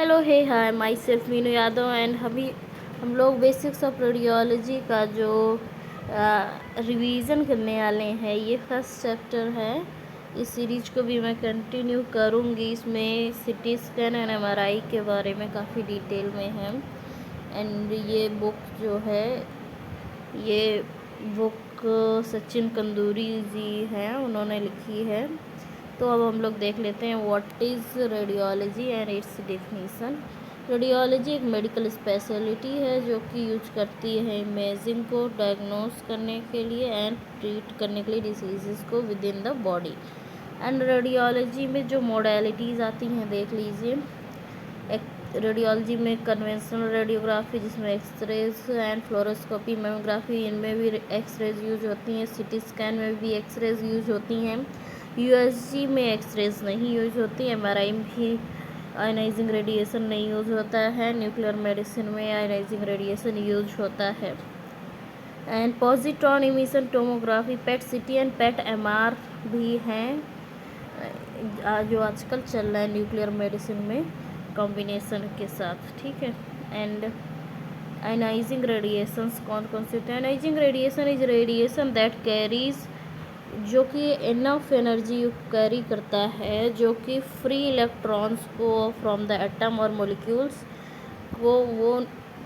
Hello hey hi myself Meenu Yadav and हम लोग basics of radiology का जो रिवीजन करने वाले हैं, ये फर्स्ट चैप्टर है। इस सीरीज को भी मैं कंटिन्यू करूँगी। इसमें सिटी स्कैन एंड एमआरआई के बारे में काफ़ी डिटेल में है। एंड ये बुक जो है, ये बुक सचिन कंदूरी जी हैं, उन्होंने लिखी है। तो अब हम लोग देख लेते हैं what is radiology and it's definition. Radiology एक मेडिकल स्पेशलिटी है जो कि यूज करती है इमेजिंग को डायग्नोस करने के लिए एंड ट्रीट करने के लिए डिसीज़ को with in the body. And radiology में जो मॉडलिटीज़ आती हैं देख लीजिए। रेडियोलॉजी में कन्वेंशनल रेडियोग्राफी, जिसमें एक्सरेज एंड फ्लोरोस्कोपी, मेमोग्राफी, इनमें भी एक्सरेज यूज होती हैं। सिटी स्कैन में भी एक्सरेज यूज होती हैं। यूएसजी में एक्सरेज नहीं यूज होती। एमआरआई में भी आयनाइजिंग रेडिएशन नहीं यूज होता है। न्यूक्लियर मेडिसिन में आयनाइजिंग रेडिएशन यूज होता है। And positron emission tomography, PET CT and pet MR भी हैं जो आजकल चल रहा है न्यूक्लियर मेडिसिन में कॉम्बिनेशन के साथ, ठीक है। एंड आयनाइजिंग रेडिएशंस कौन कौन से होते हैं? Ionising radiation is radiation that carries, जो कि इनफ एनर्जी कैरी करता है, जो कि फ्री इलेक्ट्रॉन्स को फ्रॉम द एटम और मोलिक्यूल्स को वो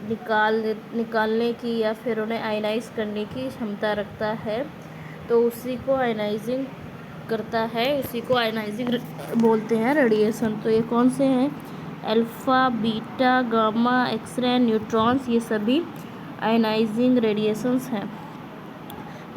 निकालने की या फिर उन्हें आयनाइज करने की क्षमता रखता है। तो उसी को आयनाइजिंग करता है, उसी को आयनाइजिंग बोलते हैं रेडिएशन। तो ये कौन से हैं? Alpha, beta, gamma, X ray, neutrons, ये सभी आयनाइजिंग रेडिएशंस हैं।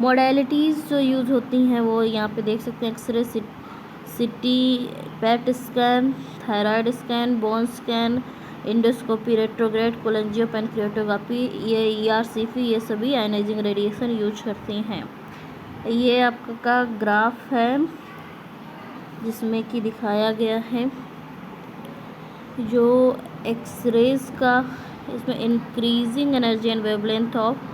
मॉडलिटीज़ जो यूज़ होती हैं वो यहाँ पे देख सकते हैं। X ray, CT, PET scan, thyroid scan, bone scan, endoscopy, retrograde, cholangiopancreatography, ये ERCP, ये सभी आयनाइजिंग रेडिएशन यूज करती हैं। ये आपका ग्राफ है जिसमें कि दिखाया गया है जो एक्सरेज का, इसमें increasing energy and wavelength of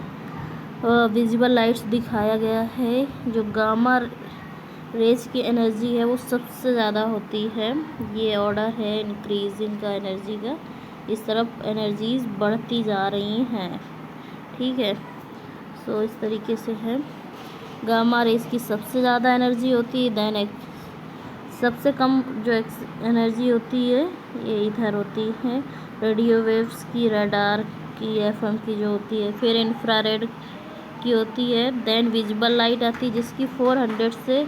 visible lights दिखाया गया है। जो गामा रेज की एनर्जी है वो सबसे ज़्यादा होती है। ये ऑर्डर है इंक्रीजिंग का एनर्जी का, इस तरफ एनर्जीज बढ़ती जा रही हैं, ठीक है। सो इस तरीके से है। गामा रेज की सबसे ज़्यादा एनर्जी होती है, देन सबसे कम जो एनर्जी होती है ये इधर होती है। रेडियो वेव्स की, रडार की, FM की जो होती है, फिर इंफ्रारेड की होती है। देन विजिबल लाइट आती है जिसकी 400 से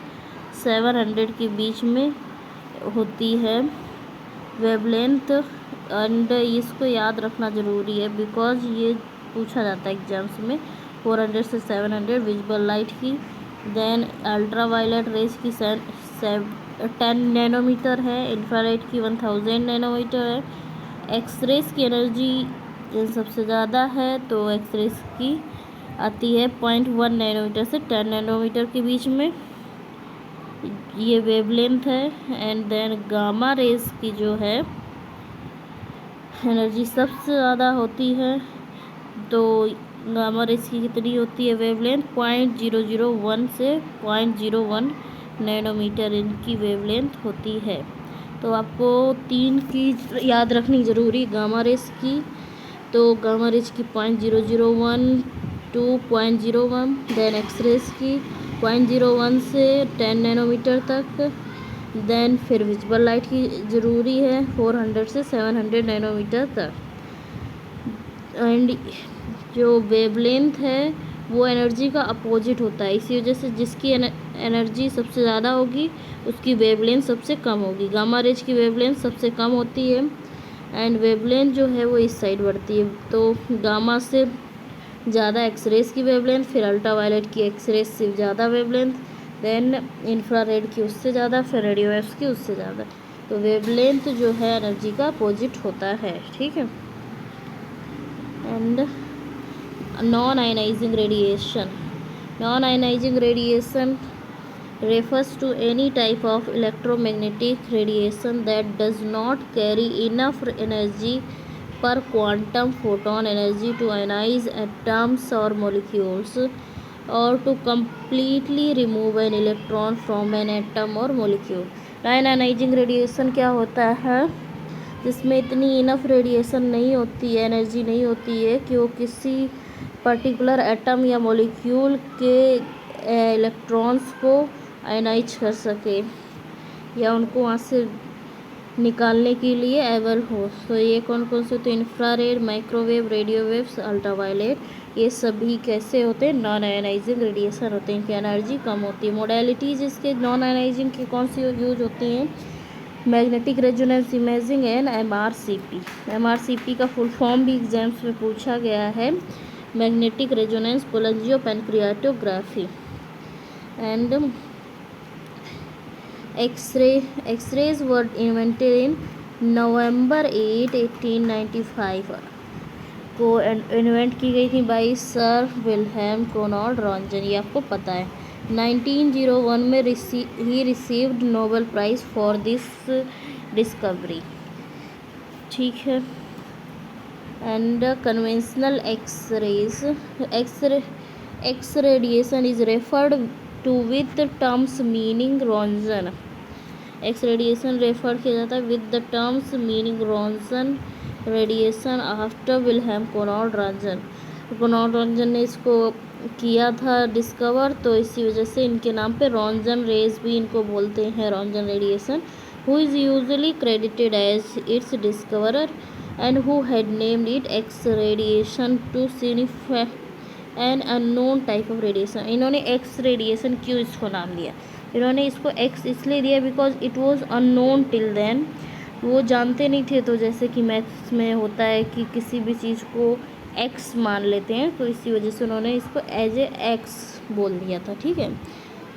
700 के बीच में होती है वेवलेंथ। एंड इसको याद रखना ज़रूरी है बिकॉज ये पूछा जाता है एग्जाम्स में। 400 से 700 विजिबल लाइट की। देन अल्ट्रा वायलेट रेज की 10 नैनोमीटर है। इंफ्रारेड की 1000 नैनोमीटर है। एक्सरेज की एनर्जी सबसे ज़्यादा है, तो एक्सरेज की आती है 0.1 नैनोमीटर से 10 नैनोमीटर के बीच में, ये वेवलेंथ है। एंड देन गामा रेज की जो है एनर्जी सबसे ज़्यादा होती है, तो गामा रेज की कितनी होती है वेवलेंथ? 0.001 से 0.01 नैनोमीटर इनकी वेवलेंथ होती है। तो आपको 3 की याद रखनी ज़रूरी। गामा रेज की, तो गामा रेज की 0.001 to 0.01, देन एक्सरेज की 0.01 से 10 नैनोमीटर तक। देन फिर विजिबल लाइट की ज़रूरी है 400 से 700 नैनोमीटर तक। एंड जो वेवलेंथ है वो एनर्जी का अपोजिट होता है, इसी वजह से जिसकी एनर्जी सबसे ज़्यादा होगी उसकी वेवलेंथ सबसे कम होगी। गामा रेज की वेवलेंथ सबसे कम होती है एंड वेवलेंथ जो है वो इस साइड बढ़ती है। तो गामा से ज़्यादा एक्सरेज की वेवलेंथ, फिर अल्ट्रा वायलेट की एक्सरेज से ज़्यादा वेवलेंथ, देन इंफ्रारेड की उससे ज़्यादा, फिर रेडियो वेव्स की उससे ज़्यादा। तो वेवलेंथ जो है एनर्जी का अपोजिट होता है, ठीक है। And non ionising radiation, non ionising radiation refers to any type of electromagnetic radiation that does not carry enough energy per quantum photon energy to ionize atoms or molecules or to completely remove an electron from an atom or molecule। Non ionising radiation क्या होता है? जिसमें इतनी enough radiation नहीं होती है, energy नहीं होती है कि वो किसी पर्टिकुलर एटम या मॉलिक्यूल के इलेक्ट्रॉन्स को आयनाइज कर सके या उनको वहाँ से निकालने के लिए एबल हो। तो ये कौन कौन से होते हैं? Infrared, microwave, radio waves, ultraviolet, ये सभी कैसे होते हैं? नॉन आयनाइजिंग रेडिएशन होते हैं, इनकी एनर्जी कम होती है। मोडेलिटीज़ इसके नॉन आयनाइजिंग की कौन सी यूज होती हैं? Magnetic resonance imaging and MRCP। MRCP का फुल फॉर्म भी एग्जाम्स में पूछा गया है, magnetic resonance cholangiopancreatography. And X-rays were invented in November 8, 1895 को इन्वेंट की गई थी by sir Wilhelm Conrad Roentgen, ये आपको पता है। 1901 में ही received Nobel prize for this discovery, ठीक है। And conventional X radiation is referred to with terms meaning Roentgen. X radiation refer किया जाता है with the terms meaning Roentgen radiation after Wilhelm Conrad Roentgen. Conrad Roentgen ने इसको किया था discover, तो इसी वजह से इनके नाम पे रॉन्जन रेज भी इनको बोलते हैं, Roentgen radiation. Who is usually credited as its discoverer and who had named it X radiation to signify an unknown type of radiation। इन्होंने X रेडिएशन क्यों इसको नाम दिया? इन्होंने इसको X इसलिए दिया because it was unknown till then, वो जानते नहीं थे। तो जैसे कि मैथ्स में होता है कि किसी भी चीज़ को X मान लेते हैं, तो इसी वजह से उन्होंने इसको एज ए X बोल दिया था, ठीक है।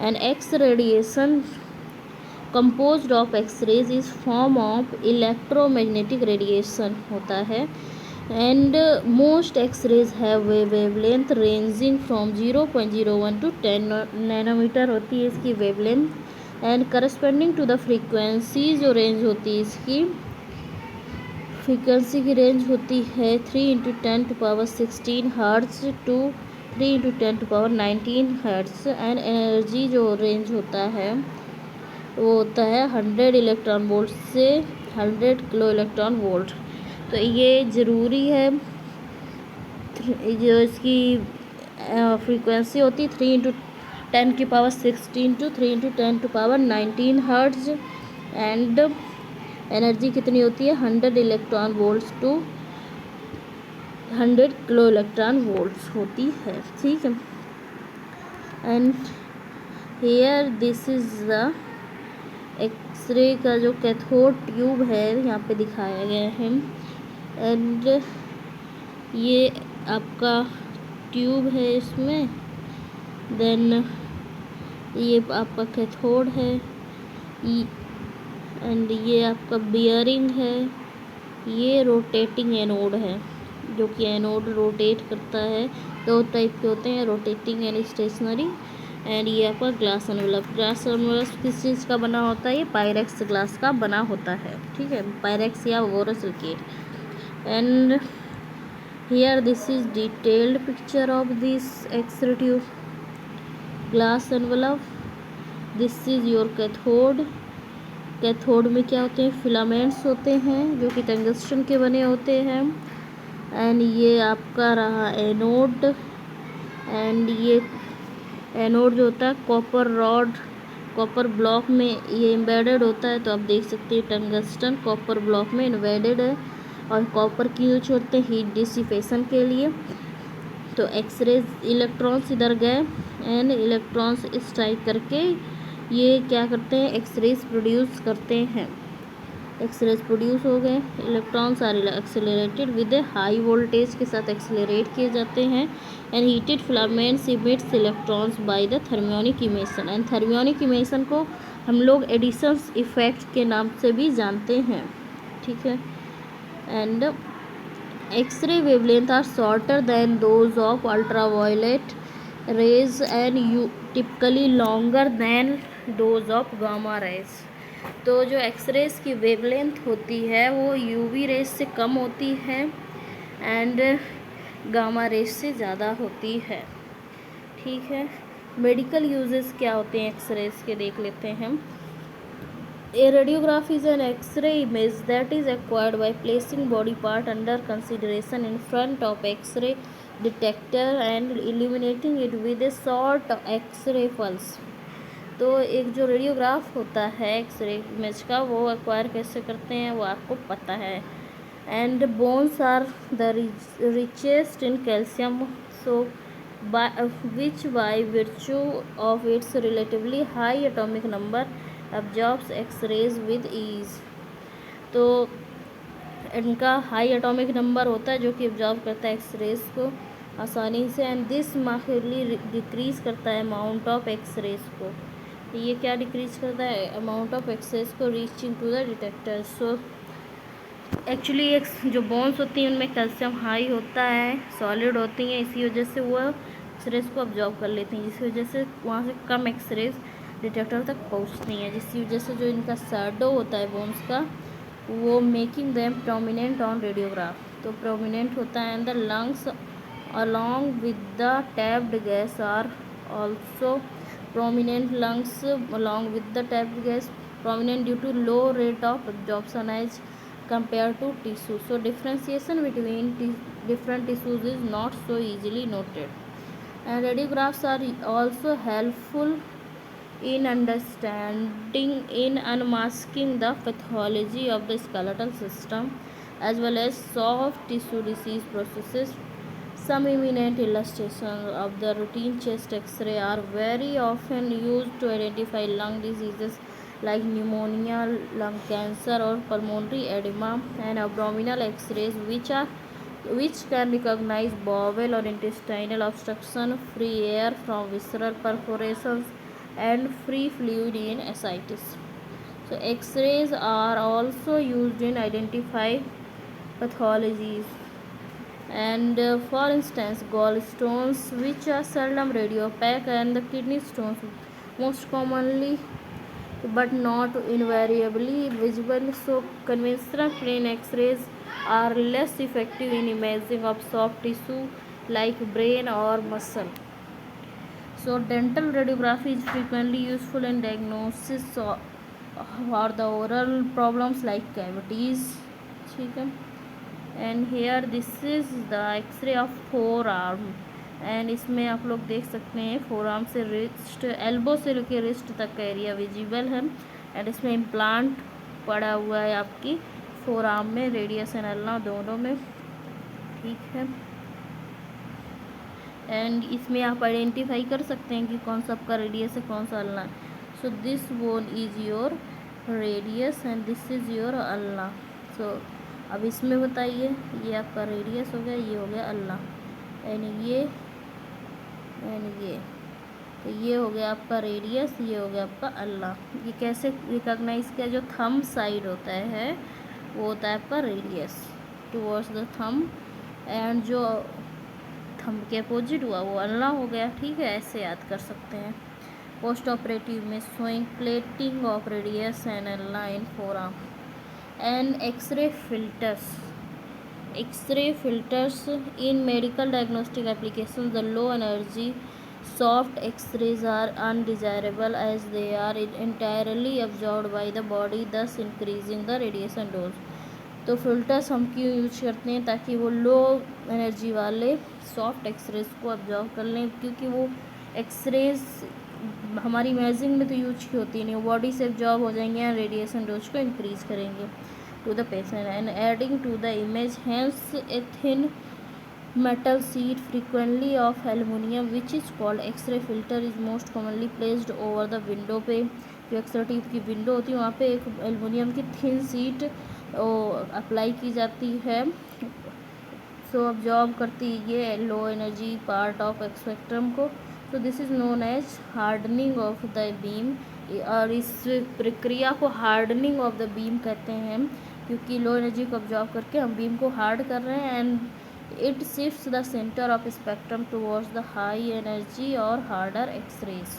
And X radiation composed of X-rays is form of electromagnetic radiation होता है। and most X-rays have wavelength ranging from 0.01 to 10 nanometre होती है इसकी wavelength। and corresponding to the frequency, जो रेंज होती है इसकी फ्रीक्वेंसी की रेंज होती है 3 × 10⁻16 hertz to 3 × 10⁻19 hertz. And energy जो रेंज होता है वो होता है 100 इलेक्ट्रॉन वोल्ट से 100 किलो इलेक्ट्रॉन वोल्ट। तो ये ज़रूरी है, जो इसकी फ्रीक्वेंसी होती है 3 × 10⁻16 टू 3 × 10⁻19 हर्ट्ज। एंड एनर्जी कितनी होती है? 100 electron volts to 100 kilo electron volts होती है, ठीक है। And here this is the x-ray का जो कैथोड ट्यूब है यहाँ पे दिखाया गया है। एंड ये आपका ट्यूब है इसमें, देन ये आपका कैथोड है, एंड ये आपका बियरिंग है, ये रोटेटिंग एनोड है, जो कि एनोड रोटेट करता है। दो टाइप के होते हैं, रोटेटिंग एंड स्टेशनरी। एंड ये आपका ग्लास एनवलप। ग्लास एनवलप किस चीज़ का बना होता है? ये पायरेक्स ग्लास का बना होता है, ठीक है, पायरेक्स या borosilicate. And here this is detailed picture of this x-ray tube glass envelope. This is your cathode. Cathode में क्या होते हैं? फिलामेंट्स होते हैं जो कि टंगस्टन के बने होते हैं। एंड ये आपका रहा एनोड। एंड ये एनोड जो होता है कॉपर रॉड, कॉपर ब्लॉक में ये एम्बेडेड होता है। तो आप देख सकते हैं टंगस्टन कॉपर ब्लॉक में एम्बेडेड है, और कॉपर की यूज करते हैं हीट डिसिपेशन के लिए। तो एक्सरेज इलेक्ट्रॉन्स इधर गए एंड इलेक्ट्रॉन्स स्ट्राइक करके ये क्या करते हैं? एक्सरेज प्रोड्यूस करते हैं। एक्सरेज प्रोड्यूस हो गए, electrons are accelerated with a high voltage के साथ एक्सेलरेट किए जाते हैं। And heated filaments emits electrons by the thermionic emission. And thermionic emission को हम लोग एडिशन इफेक्ट के नाम से भी जानते हैं, ठीक है। And x-ray wavelength are shorter than those of ultraviolet rays and you typically longer than those of gamma rays. तो जो एक्सरेज की वेवलेंथ होती है वो यूवी रेज से कम होती है एंड गामा रेज से ज़्यादा होती है, ठीक है। मेडिकल यूजेस क्या होते हैं एक्सरेज के, देख लेते हैं हम। A radiograph is an X-ray image that is acquired by placing body part under consideration in front of X-ray detector and illuminating it with a short X-ray pulse. तो एक जो रेडियोग्राफ होता है एक्सरे इमेज का, वो acquire कैसे करते हैं वो आपको पता है. And bones are the richest in calcium, so which by virtue of its relatively high atomic number absorbs X-rays with ease. तो इनका हाई एटॉमिक नंबर होता है जो कि एब्जॉर्ब करता है एक्सरेज को आसानी से. एंड दिस मार्केटली डिक्रीज करता है अमाउंट ऑफ एक्सरेज को. ये क्या डिक्रीज करता है? अमाउंट ऑफ एक्सरेज को reaching to the detector. So actually एक जो बोन्स होती हैं उनमें कैल्शियम हाई होता है, सॉलिड होती हैं, इसी वजह से वो एक्सरेज को ऑब्जॉर्व कर लेती हैं, जिसकी वजह से वहाँ से कम एक्सरेज डिटेक्टर तक पहुँचती हैं, जिसकी वजह से जो इनका शैडो होता है बोन्स का वो making them prominent on radiograph. तो प्रोमिनेंट होता है. And the lungs along with the trapped gas are also prominent. Lungs along with the tapped gas prominent due to low rate of absorption as compared to tissue. So differentiation between different tissues is not so easily noted. And radiographs are also helpful in understanding in unmasking the pathology of the skeletal system as well as soft tissue disease processes. Some eminent illustrations of the routine chest X-ray are very often used to identify lung diseases like pneumonia, lung cancer, or pulmonary edema, and abdominal X-rays, which can recognize bowel or intestinal obstruction, free air from visceral perforations, and free fluid in ascites. So X-rays are also used in identifying pathologies. And for instance, gallstones, which are seldom radiopaque, and the kidney stones, most commonly but not invariably visible. So conventional plain X-rays are less effective in imaging of soft tissue like brain or muscle. So dental radiography is frequently useful in diagnosis for the oral problems like cavities. ठीक है. And here this is the x-ray of forearm. And इसमें आप लोग देख सकते हैं forearm से wrist, elbow से लेकर रिस्ट तक का एरिया विजिबल है. एंड इसमें इम्प्लांट पड़ा हुआ है आपकी फोर आर्म में, रेडियस एंड अल्ना दोनों में. ठीक है. एंड इसमें आप आइडेंटिफाई कर सकते हैं कि कौन सा आपका रेडियस है, कौन सा ulna. So this bone is your radius and this is your ulna. So अब इसमें बताइए, ये आपका रेडियस हो गया, ये हो गया अल्लाह, एंड ये तो ये हो गया आपका रेडियस, ये हो गया आपका अल्लाह. ये कैसे रिकॉग्नाइज किया? जो थंब साइड होता है वो होता है आपका radius towards the thumb, and जो थंब के अपोजिट हुआ वो अल्लाह हो गया. ठीक है, ऐसे याद कर सकते हैं. पोस्ट ऑपरेटिव में showing plating of radius and Allah in four arm. And X-ray filters in medical diagnostic applications. The low energy soft X-rays are undesirable as they are entirely absorbed by the body, thus increasing the radiation dose. तो filters हम क्यों use करते हैं? ताकि वो low energy वाले soft X-rays को absorb कर लें, क्योंकि वो एक्सरेज हमारी इमेजिंग में तो यूज की होती नहीं, बॉडी से एब्जॉर्ब हो जाएंगे एंड रेडिएशन डोज को इंक्रीज करेंगे to the patient and adding to the image. Hence a thin metal sheet frequently of aluminium which is called X-ray filter is most commonly placed over the window पे जो x ray tube की window होती है वहाँ पे एक aluminium की thin sheet apply की जाती है. सो ऑब्जॉर्व करती है ये low energy part of spectrum को. तो this is known as hardening of the beam, और इस प्रक्रिया को हार्डनिंग ऑफ द बीम कहते हैं, क्योंकि लो एनर्जी को ऑब्जॉर्व करके हम बीम को हार्ड कर रहे हैं. And it shifts the center of spectrum towards the high energy or harder X-rays.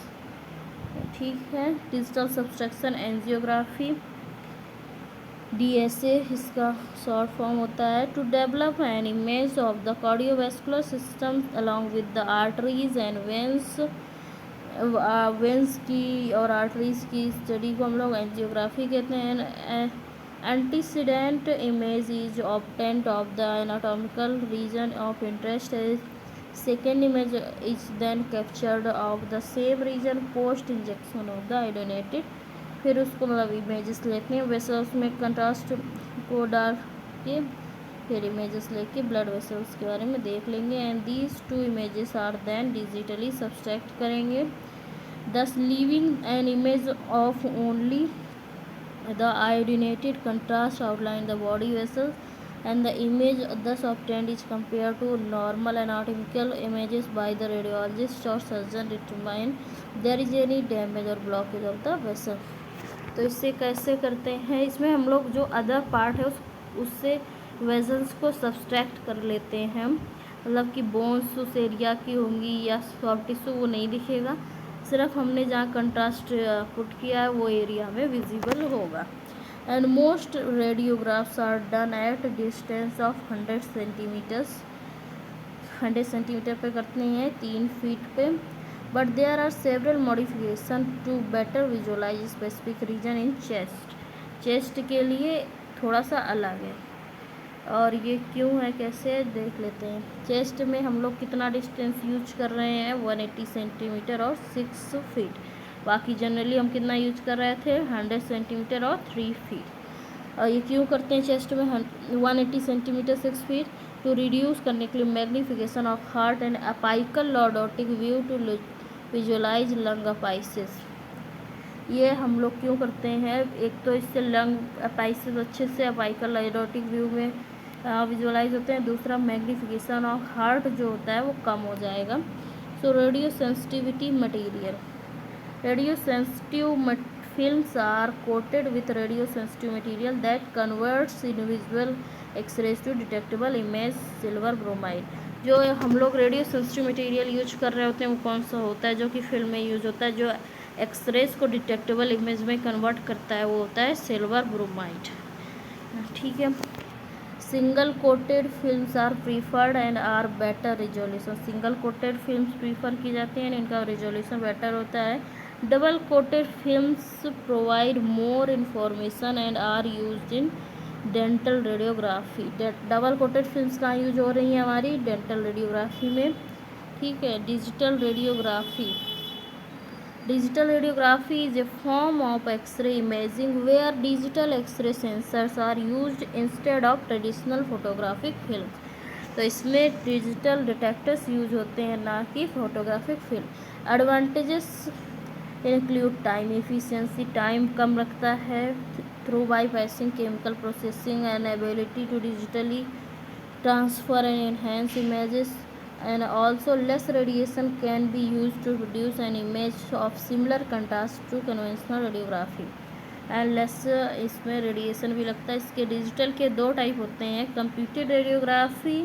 ठीक है. डिजिटल सब्सट्रैक्शन एंजियोग्राफी DSA इसका शॉर्ट फॉर्म होता है. To develop an image of the cardiovascular system along with the arteries and veins veins की और arteries की study को हम लोग एंजियोग्राफी कहते हैं। Antecedent image is obtained of the anatomical region of interest. Second image is then captured of the same region post injection of the iodinated. फिर उसको मतलब इमेजेस लेते हैं, वैसे उसमें कंट्रास्ट को डाल के फिर इमेजेस लेके ब्लड वेसल्स के बारे में देख लेंगे। And these two images are then digitally subtract करेंगे, thus leaving an image of only the iodinated contrast outline the body vessels, and the image thus obtained is compared to normal anatomical images by the radiologist or surgeon determine there is any damage or blockage of the vessel। तो इससे कैसे करते हैं, इसमें हम लोग जो other part है उससे वेजल्स को सब्सट्रैक्ट कर लेते हैं, मतलब कि बोन्स उस एरिया की होंगी या सॉफ्ट टिश्यू वो नहीं दिखेगा, सिर्फ हमने जहाँ कंट्रास्ट पुट किया है वो एरिया में विजिबल होगा। And most radiographs are done at distance of 100 centimetres, 100 centimetre पे करते हैं, 3 फीट पे। But there are several modification to better visualise specific region in chest. Chest के लिए थोड़ा सा अलग है, और ये क्यों है कैसे है देख लेते हैं। चेस्ट में हम लोग कितना डिस्टेंस यूज कर रहे हैं, 180 सेंटीमीटर और 6 फीट। बाकी जनरली हम कितना यूज कर रहे थे, 100 सेंटीमीटर और 3 फीट। और ये क्यों करते हैं चेस्ट में 180 सेंटीमीटर 6 फीट, टू रिड्यूस करने के लिए magnification of heart and apical lordotic view to visualize lung apices. ये हम लोग क्यों करते हैं, एक तो इससे लंग अपाइसिस अच्छे से अपाइकल लॉर्डोटिक व्यू में विजुअलाइज होते हैं, दूसरा मैग्नीफिकेशन ऑफ हार्ट जो होता है वो कम हो जाएगा। So radio sensitivity material, radio sensitive films are coated with radio sensitive material that converts individual X rays to detectable image silver bromide. जो हम लोग रेडियो सेंसिटिव मटेरियल यूज कर रहे होते हैं वो कौन सा होता है, जो कि फिल्म में यूज होता है, जो एक्सरेज को डिटेक्टेबल इमेज में कन्वर्ट करता है, वो होता है सिल्वर ब्रोमाइड। ठीक है। Single coated films are preferred and are better resolution, single coated films prefer की जाती हैं, इनका रिजोल्यूशन बेटर होता है। Double coated films provide more information and are used in dental radiography. Double coated films कहाँ use हो रही हैं हमारी, डेंटल रेडियोग्राफी में। ठीक है। Digital radiography, digital radiography is a form of X-ray imaging where digital X-ray sensors are used instead of traditional photographic films। तो इसमें डिजिटल डिटेक्टर्स यूज होते हैं, ना कि photographic film. Advantages include time efficiency, time कम लगता है, through bypassing chemical processing and ability to digitally transfer and enhance images, and also less radiation can be used to produce an image of similar contrast to conventional radiography and less इसमें radiation भी लगता है। इसके digital के 2 type होते हैं, computed radiography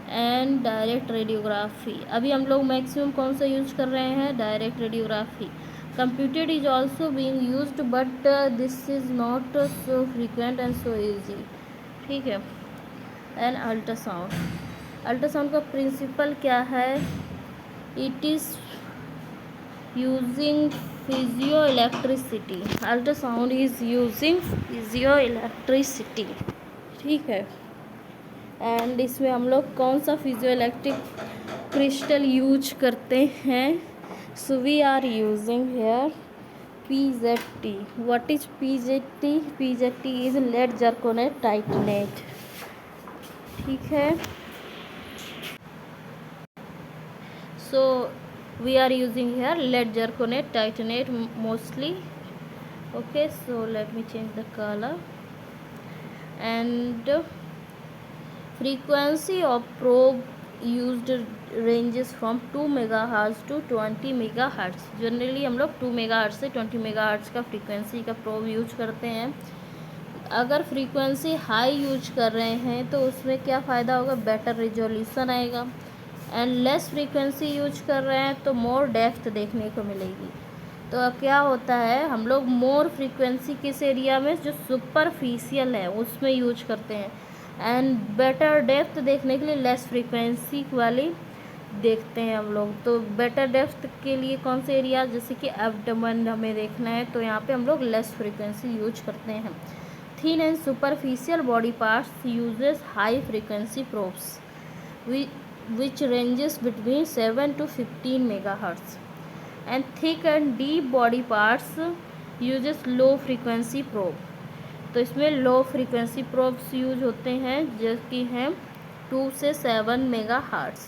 and direct radiography. अभी हम लोग मैक्सिमम कौन सा यूज कर रहे हैं, direct radiography. Computed is also being used but this is not so frequent and so easy. ठीक है। एंड अल्ट्रासाउंड, अल्ट्रासाउंड का प्रिंसिपल क्या है, it is using physio electricity, ultrasound is using physio electricity. ठीक है। एंड इसमें हम लोग कौन सा फिजियो इलेक्ट्रिक क्रिस्टल यूज करते हैं, so we are using here PZT। What is PZT, PZT is lead zirconate titanate. ठीक है। So we are using here lead zirconate titanate mostly. Okay, so let me change the color. And frequency of probe used ranges from 2 megahertz to 20 megahertz। Generally हम लोग 2 megahertz से 20 megahertz का frequency का probe use करते हैं। अगर frequency high use कर रहे हैं तो उसमें क्या फ़ायदा होगा, बेटर रिजोल्यूशन आएगा। एंड लेस फ्रीक्वेंसी यूज कर रहे हैं तो मोर डेप्थ देखने को मिलेगी। तो अब क्या होता है, हम लोग मोर फ्रीक्वेंसी किस एरिया में, जो सुपरफिशियल है उसमें यूज करते हैं, एंड बेटर डेप्थ देखने के लिए लेस फ्रीक्वेंसी वाली देखते हैं हम लोग। तो बेटर डेप्थ के लिए कौन से एरिया, जैसे कि एब्डोमेन हमें देखना है तो यहाँ पे हम लोग लेस फ्रीक्वेंसी यूज करते हैं। Thin and superficial body parts uses high frequency probes which ranges between 7 to 15 megahertz, and thick and deep body parts uses low frequency probe। तो इसमें लो फ्रीक्वेंसी प्रोब्स यूज होते हैं जो कि हैं 2 से 7 मेगा हार्ट्स।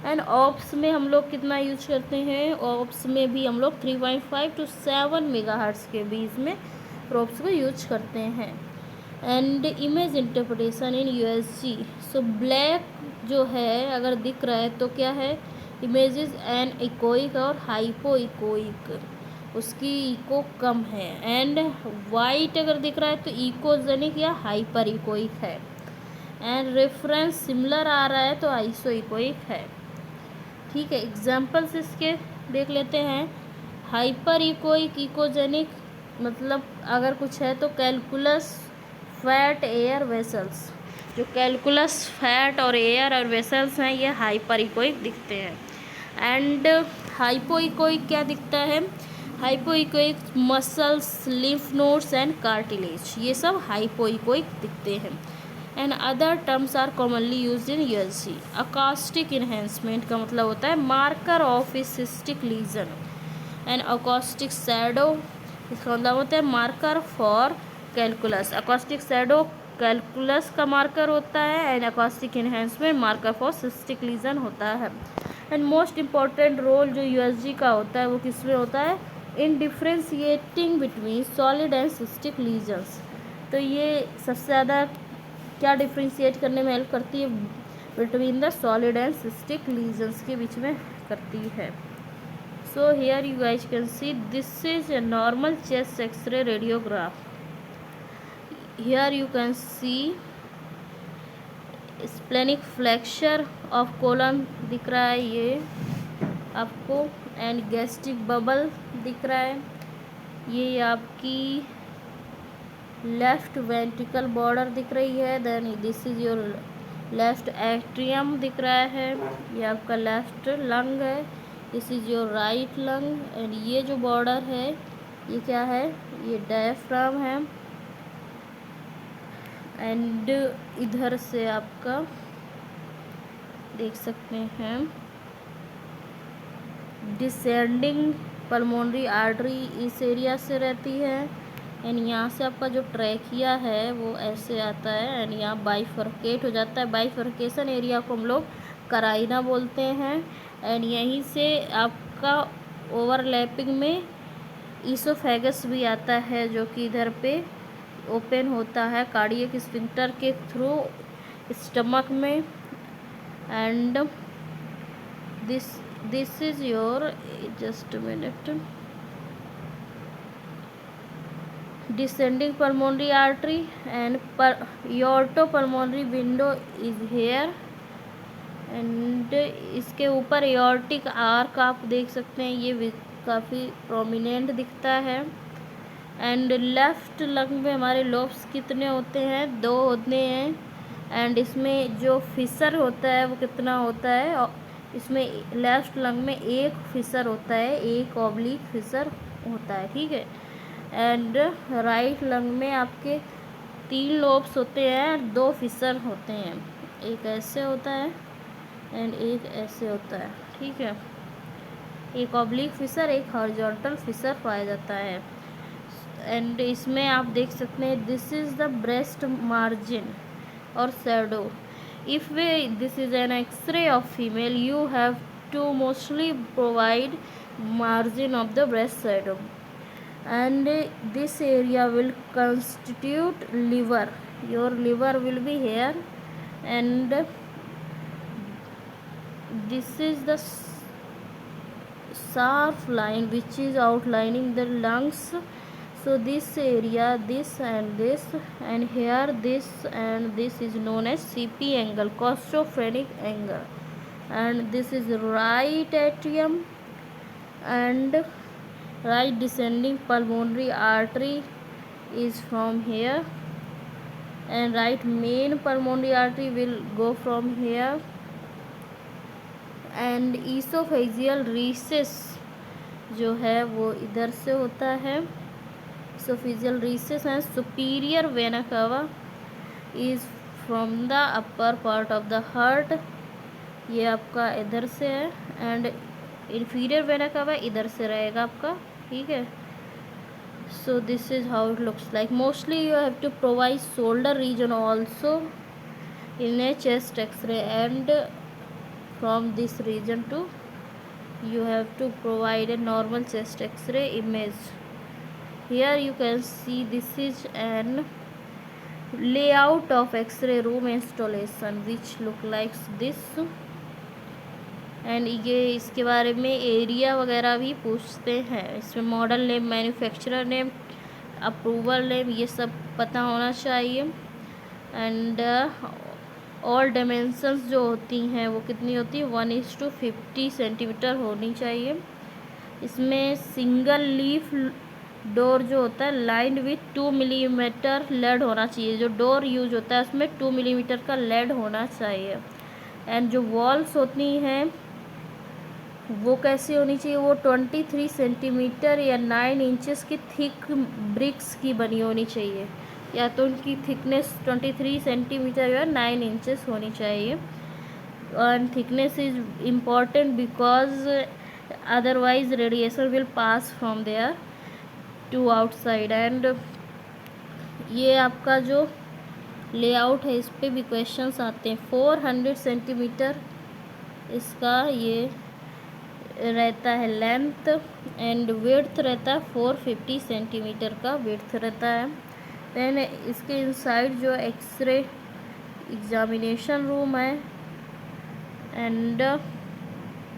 एंड ऑप्स में हम लोग कितना यूज करते हैं, ऑप्स में भी हम लोग 3.5 to 7 मेगा हार्ट्स के बीच में प्रोब्स को यूज करते हैं। And image interpretation in USG, so black जो है अगर दिख रहा है तो क्या है, इमेजेस एन इकोइक और हाइपो इकोइक, उसकी इको कम है। एंड वाइट अगर दिख रहा है तो इकोजेनिक या हाइपर इकोइक है। एंड रेफरेंस सिमिलर आ रहा है तो आइसो इकोइक है। ठीक है, एग्जाम्पल्स इसके देख लेते हैं। हाइपर इकोइक इकोजेनिक मतलब अगर कुछ है तो कैलकुलस फैट एयर वेसल्स, जो कैलकुलस फैट और एयर और वेसल्स हैं ये हाइपर इकोइक दिखते हैं। एंड हाइपो इकोइक क्या दिखता है, hypoechoic muscles, lymph nodes and cartilage, ये सब हाइपो इकोइक दिखते हैं। And other terms are commonly used in USG. Acoustic enhancement का मतलब होता है marker of a cystic lesion. And acoustic shadow, इसका मतलब होता है marker for calculus. Acoustic shadow calculus का मार्कर होता है and acoustic enhancement marker for cystic lesion होता है। एंड मोस्ट इम्पॉर्टेंट रोल जो यूएसजी का होता है वो किस में होता है, in differentiating between solid and cystic lesions. तो ये सबसे ज़्यादा क्या डिफ्रेंशिएट करने में हेल्प करती है, between the solid and cystic lesions के बीच में करती है। So here you guys can see this is a normal chest X ray radiograph. Here you can see splenic flexure of colon दिख रहा है ये आपको, एंड गैस्ट्रिक बबल दिख रहा है, ये आपकी लेफ्ट वेंट्रिकल बॉर्डर दिख रही है। Then this is your left atrium दिख रहा है, ये आपका लेफ्ट लंग है, this is your right lung. And ये जो बॉर्डर है ये क्या है, ये डायफ्राम है। एंड इधर से आपका देख सकते हैं डिसेंडिंग पल्मोनरी आर्टरी इस एरिया से रहती है। एंड यहाँ से आपका जो ट्रैकिया है वो ऐसे आता है एंड यहाँ बाइफर्केट हो जाता है। बाइफर्केशन एरिया को हम लोग कराइना बोलते हैं। एंड यहीं से आपका ओवरलैपिंग में ईसोफेगस भी आता है जो कि इधर पे ओपन होता है कार्डियक स्फिंक्टर के थ्रू स्टमक में। And this is your, just minute, descending pulmonary artery and aortopulmonary window is here। And इसके ऊपर एओर्टिक आर्क आप देख सकते हैं, ये काफ़ी प्रोमिनेंट दिखता है। एंड लेफ्ट लंग में हमारे लोब्स कितने होते हैं, 2 होते हैं। एंड इसमें जो फिशर होता है वो कितना होता है, और इसमें लेफ्ट लंग में एक फिशर होता है, एक ऑब्लिक फिशर होता है। ठीक है, एंड राइट लंग में आपके 3 लोब्स होते हैं, 2 फिशर होते हैं, एक ऐसे होता है एंड एक ऐसे होता है। ठीक है, एक ऑब्लिक फिशर, एक हॉरिजॉन्टल फिशर पाया जाता है। एंड इसमें आप देख सकते हैं this is the breast margin और shadow. If we this is an X ray of female you have to mostly provide margin of the breast shadow. And this area will constitute liver, your liver will be here। and this is the sharp line which is outlining the lungs। so this area, this and this, and here this and this is known as CP angle, costophrenic angle। and this is right atrium and right descending pulmonary artery is from here, and right main pulmonary artery will go from here। And oesophageal recess जो है वो इधर से होता है। Oesophageal recess and superior vena cava is from the upper part of the heart, ये आपका इधर से है। एंड इन्फीरियर वेना कावा इधर से रहेगा आपका, ठीक है। So this is how it looks like. Mostly you have to provide shoulder region also in a chest x-ray, and from this region to you have to provide a normal chest x-ray image. Here you can see this is an layout of x-ray room installation which look like this, and ये इसके बारे में area वगैरह भी पूछते हैं। इसमें model name, manufacturer name, approval name, ये सब पता होना चाहिए। एंड ऑल डायमेंशंस जो होती हैं वो कितनी होती है, 1:50 सेंटीमीटर होनी चाहिए। इसमें सिंगल लीफ डोर जो होता है लाइंड विथ 2 मिलीमीटर लेड होना चाहिए। जो डोर यूज होता है उसमें 2 मिलीमीटर का लेड होना चाहिए। एंड जो वॉल्स होती हैं वो कैसी होनी चाहिए, वो 23 सेंटीमीटर या 9 इंचेस की थिक ब्रिक्स की बनी होनी चाहिए, या तो उनकी थिकनेस 23 सेंटीमीटर या 9 इंचेस होनी चाहिए। And thickness is important because otherwise radiation will pass from there to outside. And ये आपका जो लेआउट है इस पर भी क्वेश्चंस आते हैं। 400 सेंटीमीटर इसका ये रहता है लेंथ, एंड विड्थ रहता है 450 सेंटीमीटर का विड्थ रहता है। देन इसके इनसाइड जो एक्सरे एग्जामिनेशन रूम है, एंड